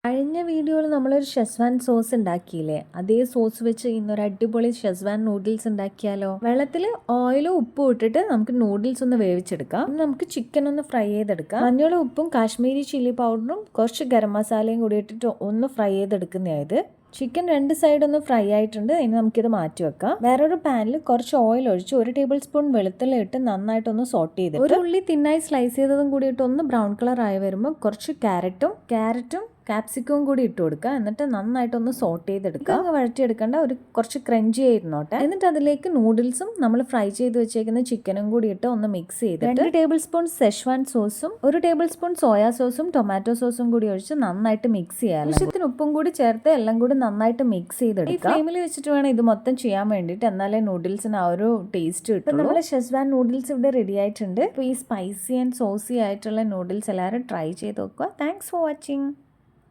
കഴിഞ്ഞ വീഡിയോയിൽ നമ്മളൊരു ഷെസ്വാൻ സോസ് ഉണ്ടാക്കിയില്ലേ, അതേ സോസ് വെച്ച് ഇന്നൊരു അടിപൊളി ഷെസ്വാൻ നൂഡിൽസ് ഉണ്ടാക്കിയാലോ. വെള്ളത്തിൽ ഓയിലും ഉപ്പും ഇട്ടിട്ട് നമുക്ക് നൂഡിൽസ് ഒന്ന് വേവിച്ചെടുക്കാം. നമുക്ക് ചിക്കൻ ഒന്ന് ഫ്രൈ ചെയ്തെടുക്കാം. മഞ്ഞളും ഉപ്പും കാശ്മീരി ചില്ലി പൗഡറും കുറച്ച് ഗരം മസാലയും കൂടി ഇട്ടിട്ട് ഒന്ന് ഫ്രൈ ചെയ്തെടുക്കുന്നതായത്. ചിക്കൻ രണ്ട് സൈഡ് ഒന്ന് ഫ്രൈ ആയിട്ടുണ്ട്. ഇനി നമുക്കിത് മാറ്റി വെക്കാം. വേറൊരു പാനിൽ കുറച്ച് ഓയിൽ ഒഴിച്ച് 1 ടേബിൾ സ്പൂൺ വെളുത്തുള്ളി ഇട്ട് നന്നായിട്ടൊന്ന് സോട്ട് ചെയ്ത് ഒരു ഉള്ളി തിന്നായി സ്ലൈസ് ചെയ്തതും കൂടി ഇട്ട് ഒന്ന് ബ്രൗൺ കളർ ആയി വരുമ്പോൾ കുറച്ച് ക്യാരറ്റും ക്യാപ്സിക്കവും കൂടി ഇട്ട് കൊടുക്കുക. എന്നിട്ട് നന്നായിട്ടൊന്ന് സോട്ട് ചെയ്തെടുക്കുക. അങ്ങ് വഴറ്റിയെടുക്കേണ്ട, കുറച്ച് ക്രഞ്ചി ആയിരുന്നോട്ടെ. എന്നിട്ട് അതിലേക്ക് നൂഡിൽസും നമ്മൾ ഫ്രൈ ചെയ്ത് വെച്ചേക്കുന്ന ചിക്കനും കൂടി ഇട്ട് ഒന്ന് മിക്സ് ചെയ്ത് 2 ടേബിൾ സ്പൂൺ സെഷ്വാൻ സോസും 1 ടേബിൾ സ്പൂൺ സോയാ സോസും ടൊമാറ്റോ സോസും കൂടി ഒഴിച്ച് നന്നായിട്ട് മിക്സ് ചെയ്യാം. ആവശ്യത്തിന് ഉപ്പും കൂടി ചേർത്ത് എല്ലാം കൂടി നന്നായിട്ട് മിക്സ് ചെയ്തെടുക്കുക. ഈ ഫ്ലെയിമിൽ വെച്ചിട്ട് വേണം ഇത് മൊത്തം ചെയ്യാൻ വേണ്ടിയിട്ട്, എന്നാലേ നൂഡിൽസിന് ആ ഒരു ടേസ്റ്റ് കിട്ടും. നമ്മുടെ ഷെസ്വാൻ നൂഡിൽസ് ഇവിടെ റെഡി ആയിട്ടുണ്ട്. അപ്പോൾ ഈ സ്പൈസി ആൻഡ് സോസി ആയിട്ടുള്ള നൂഡിൽസ് എല്ലാവരും ട്രൈ ചെയ്ത് നോക്കുക. Thanks for watching.